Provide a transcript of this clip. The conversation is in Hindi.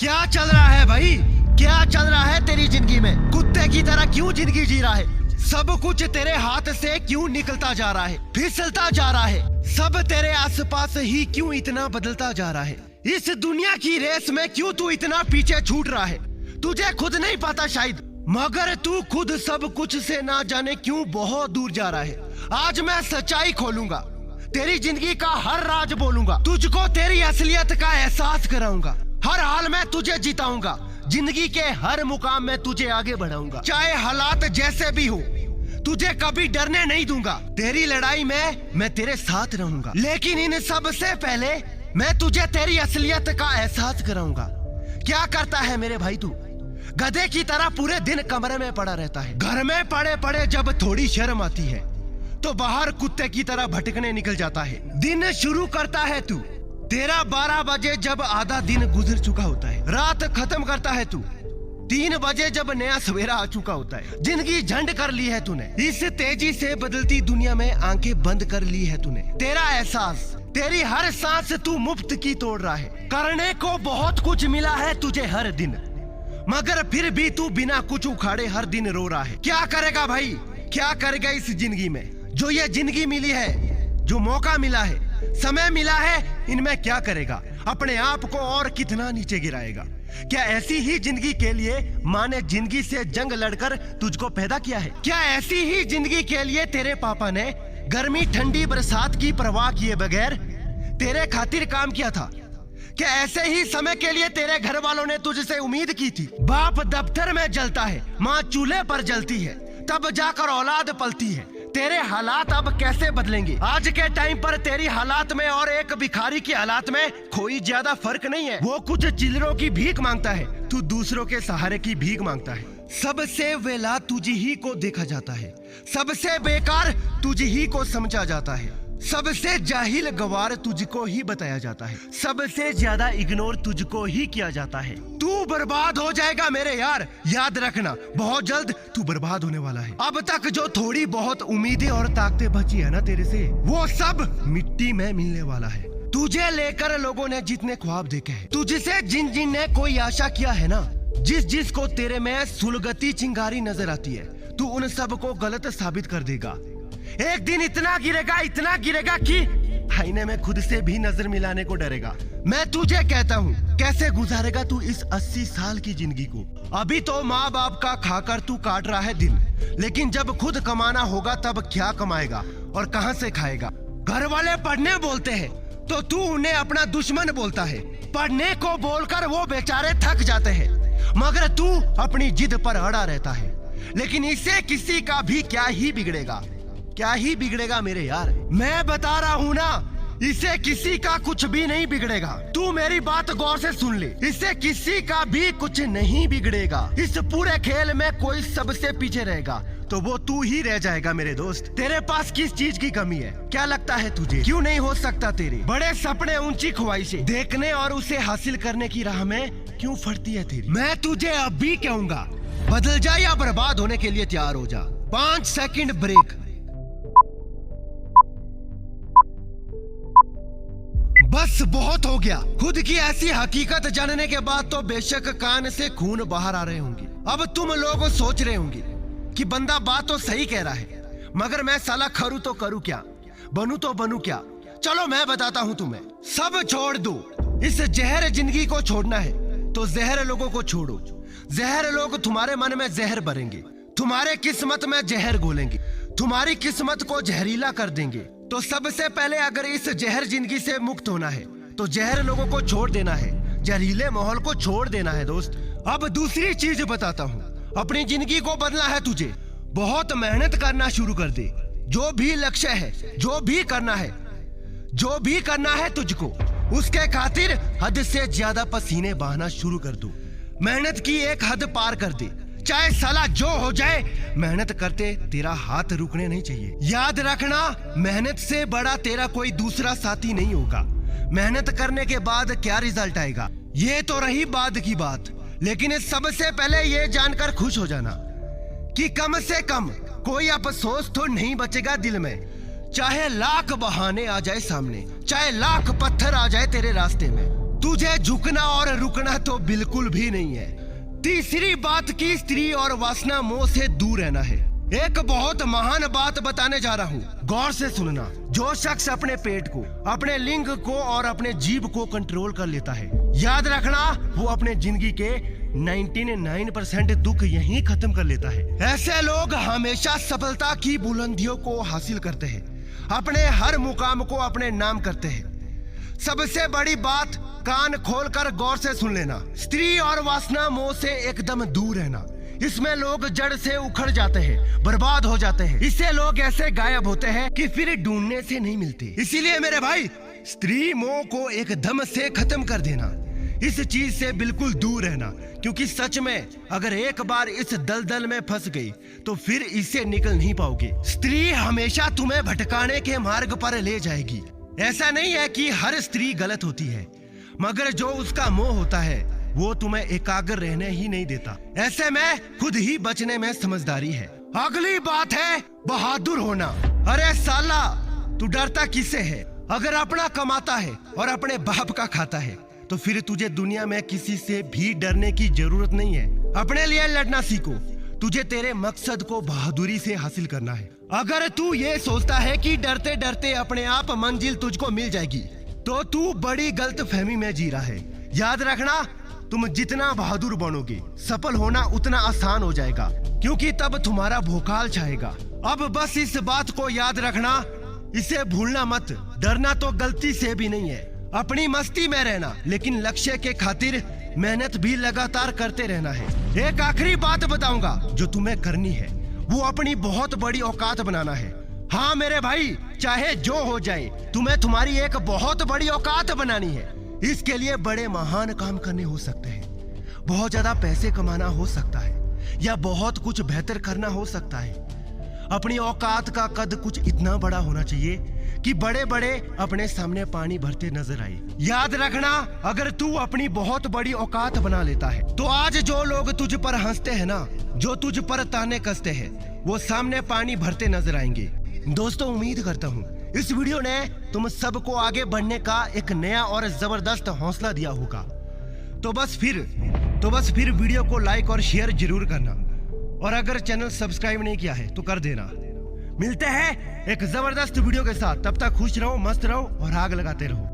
क्या चल रहा है भाई? क्या चल रहा है तेरी जिंदगी में? कुत्ते की तरह क्यों जिंदगी जी रहा है? सब कुछ तेरे हाथ से क्यों निकलता जा रहा है, फिसलता जा रहा है? सब तेरे आसपास ही क्यों इतना बदलता जा रहा है? इस दुनिया की रेस में क्यों तू इतना पीछे छूट रहा है? तुझे खुद नहीं पता शायद, मगर तू खुद सब कुछ से ना जाने क्यों बहुत दूर जा रहा है। आज मैं सच्चाई खोलूंगा, तेरी जिंदगी का हर राज बोलूंगा, तुझको तेरी असलियत का एहसास कराऊंगा। हर हाल में तुझे जिताऊंगा, जिंदगी के हर मुकाम में तुझे आगे बढ़ाऊंगा। चाहे हालात जैसे भी हो, तुझे कभी डरने नहीं दूंगा। तेरी लड़ाई में मैं तेरे साथ रहूंगा, लेकिन इन सब से पहले मैं तुझे तेरी असलियत का एहसास कराऊंगा। क्या करता है मेरे भाई तू? गधे की तरह पूरे दिन कमरे में पड़ा रहता है। घर में पड़े पड़े जब थोड़ी शर्म आती है तो बाहर कुत्ते की तरह भटकने निकल जाता है। दिन शुरू करता है तू तेरा 12 बजे जब आधा दिन गुजर चुका होता है। रात खत्म करता है तू 3 बजे जब नया सवेरा आ चुका होता है। जिंदगी झंड कर ली है तूने, इस तेजी से बदलती दुनिया में आंखें बंद कर ली है तूने। तेरा एहसास, तेरी हर सांस तू मुफ्त की तोड़ रहा है। करने को बहुत कुछ मिला है तुझे हर दिन, मगर फिर भी तू बिना कुछ उखाड़े हर दिन रो रहा है। क्या करेगा भाई, क्या करेगा इस जिंदगी में? जो ये जिंदगी मिली है, जो मौका मिला है, समय मिला है, इनमें क्या करेगा? अपने आप को और कितना नीचे गिराएगा? क्या ऐसी ही जिंदगी के लिए माँ ने जिंदगी से जंग लड़कर तुझको पैदा किया है? क्या ऐसी ही जिंदगी के लिए तेरे पापा ने गर्मी ठंडी बरसात की परवाह किए बगैर तेरे खातिर काम किया था? क्या ऐसे ही समय के लिए तेरे घर वालों ने तुझसे उम्मीद की थी? बाप दफ्तर में जलता है, माँ चूल्हे पर जलती है, तब जाकर औलाद पलती है। तेरे हालात अब कैसे बदलेंगे? आज के टाइम पर तेरी हालात में और एक भिखारी की हालात में कोई ज्यादा फर्क नहीं है। वो कुछ चिल्लरों की भीख मांगता है, तू दूसरों के सहारे की भीख मांगता है। सबसे वेला तुझ ही को देखा जाता है, सबसे बेकार तुझ ही को समझा जाता है, सबसे जाहिल गवार तुझको ही बताया जाता है, सबसे ज्यादा इग्नोर तुझको ही किया जाता है। तू बर्बाद हो जाएगा मेरे यार, याद रखना, बहुत जल्द तू बर्बाद होने वाला है। अब तक जो थोड़ी बहुत उम्मीदें और ताकतें बची है ना तेरे से, वो सब मिट्टी में मिलने वाला है। तुझे लेकर लोगों ने जितने ख्वाब देखे हैं, तुझसे जिन जिन ने कोई आशा किया है ना, जिस जिस को तेरे में सुलगती चिंगारी नजर आती है, तू उन सब को गलत साबित कर देगा। एक दिन इतना गिरेगा कि आईने में खुद से भी नजर मिलाने को डरेगा। मैं तुझे कहता हूँ, कैसे गुजारेगा तू इस 80 साल की जिंदगी को? अभी तो माँ बाप का खाकर तू काट रहा है दिन, लेकिन जब खुद कमाना होगा तब क्या कमाएगा और कहाँ से खाएगा? घर वाले पढ़ने बोलते हैं तो तू उन्हें अपना दुश्मन बोलता है। पढ़ने को बोलकर वो बेचारे थक जाते हैं, मगर तू अपनी जिद पर अड़ा रहता है। लेकिन इससे किसी का भी क्या ही बिगड़ेगा, क्या ही बिगड़ेगा मेरे यार? मैं बता रहा हूँ ना, इससे किसी का कुछ भी नहीं बिगड़ेगा। तू मेरी बात गौर से सुन ले, इससे किसी का भी कुछ नहीं बिगड़ेगा। इस पूरे खेल में कोई सबसे पीछे रहेगा तो वो तू ही रह जाएगा मेरे दोस्त। तेरे पास किस चीज की कमी है? क्या लगता है तुझे क्यों नहीं हो सकता? तेरे बड़े सपने, ऊंची ख्वाहिशें देखने और उसे हासिल करने की राह में क्यों फटती है तेरी? मैं तुझे अब भी कहूंगा, बदल जा या बर्बाद होने के लिए तैयार हो जा। 5 सेकंड ब्रेक। बस बहुत हो गया। खुद की ऐसी हकीकत जानने के बाद तो बेशक कान से खून बाहर आ रहे होंगे। अब तुम लोग सोच रहे होंगे कि बंदा बात तो सही कह रहा है, मगर मैं साला खरूं तो करूं क्या, बनूं तो बनूं क्या? चलो मैं बताता हूं तुम्हें। सब छोड़ दो, इस जहर जिंदगी को छोड़ना है तो जहर लोगों को छोड़ो। जहर लोग तुम्हारे मन में जहर भरेंगे, तुम्हारे किस्मत में जहर घोलेंगे, तुम्हारी किस्मत को जहरीला कर देंगे। तो सबसे पहले अगर इस जहर जिंदगी से मुक्त होना है तो जहर लोगों को छोड़ देना है, जहरीले माहौल को छोड़ देना है दोस्त। अब दूसरी चीज बताता हूँ, अपनी जिंदगी को बदलना है तुझे, बहुत मेहनत करना शुरू कर दे। जो भी लक्ष्य है, जो भी करना है, जो भी करना है तुझको, उसके खातिर हद से ज्यादा पसीने बहाना शुरू कर दो। मेहनत की एक हद पार कर दे, चाहे साला जो हो जाए, मेहनत करते तेरा हाथ रुकने नहीं चाहिए। याद रखना, मेहनत से बड़ा तेरा कोई दूसरा साथी नहीं होगा। मेहनत करने के बाद क्या रिजल्ट आएगा ये तो रही बाद की बात, लेकिन सबसे पहले ये जानकर खुश हो जाना कि कम से कम कोई अफसोस तो नहीं बचेगा दिल में। चाहे लाख बहाने आ जाए सामने, चाहे लाख पत्थर आ जाए तेरे रास्ते में, तुझे झुकना और रुकना तो बिल्कुल भी नहीं है। तीसरी बात की स्त्री और वासना मोह से दूर रहना है। एक बहुत महान बात बताने जा रहा हूँ, गौर से सुनना। जो शख्स अपने पेट को, अपने लिंग को और अपने जीभ को कंट्रोल कर लेता है, याद रखना वो अपने जिंदगी के 99% दुख यहीं खत्म कर लेता है। ऐसे लोग हमेशा सफलता की बुलंदियों को हासिल करते हैं, अपने हर मुकाम को अपने नाम करते हैं। सबसे बड़ी बात, कान खोलकर गौर से सुन लेना। स्त्री और वासना मोह से एकदम दूर रहना। इसमें लोग जड़ से उखड़ जाते हैं, बर्बाद हो जाते हैं। इससे लोग ऐसे गायब होते हैं कि फिर ढूंढने से नहीं मिलते। इसीलिए मेरे भाई, स्त्री मोह को एकदम से खत्म कर देना। इस चीज से बिल्कुल दूर रहना, क्योंकि सच में अगर एक बार इस दलदल में फंस गई तो फिर इससे निकल नहीं पाओगे। स्त्री हमेशा तुम्हें भटकाने के मार्ग पर ले जाएगी। ऐसा नहीं है कि हर स्त्री गलत होती है, मगर जो उसका मोह होता है वो तुम्हें एकाग्र रहने ही नहीं देता। ऐसे में खुद ही बचने में समझदारी है। अगली बात है बहादुर होना। अरे साला, तू डरता किससे है? अगर अपना कमाता है और अपने बाप का खाता है तो फिर तुझे दुनिया में किसी से भी डरने की जरूरत नहीं है। अपने लिए लड़ना सीखो। तुझे तेरे मकसद को बहादुरी से हासिल करना है। अगर तू ये सोचता है कि डरते डरते अपने आप मंजिल तुझको मिल जाएगी तो तू बड़ी गलत फहमी में जी रहा है। याद रखना, तुम जितना बहादुर बनोगे, सफल होना उतना आसान हो जाएगा, क्योंकि तब तुम्हारा भोकाल छाएगा। अब बस इस बात को याद रखना, इसे भूलना मत। डरना तो गलती से भी नहीं है। अपनी मस्ती में रहना, लेकिन लक्ष्य के खातिर मेहनत भी लगातार करते रहना है। एक आखिरी बात बताऊंगा जो तुम्हें करनी है, वो अपनी बहुत बड़ी औकात बनाना है। हाँ मेरे भाई, चाहे जो हो जाए, तुम्हें तुम्हारी एक बहुत बड़ी औकात बनानी है। इसके लिए बड़े महान काम करने हो सकते हैं, बहुत ज्यादा पैसे कमाना हो सकता है, या बहुत कुछ बेहतर करना हो सकता है। अपनी औकात का कद कुछ इतना बड़ा होना चाहिए कि बड़े बड़े अपने सामने पानी भरते नजर आए। याद रखना, अगर तू अपनी बहुत बड़ी औकात बना लेता है तो आज जो लोग तुझ पर हंसते हैं ना, जो तुझ पर ताने कसते हैं, वो सामने पानी भरते नजर आएंगे। दोस्तों, उम्मीद करता हूँ इस वीडियो ने तुम सबको आगे बढ़ने का एक नया और जबरदस्त हौसला दिया होगा। तो बस फिर वीडियो को लाइक और शेयर जरूर करना, और अगर चैनल सब्सक्राइब नहीं किया है तो कर देना। मिलते हैं एक जबरदस्त वीडियो के साथ, तब तक खुश रहो, मस्त रहो और आग लगाते रहो।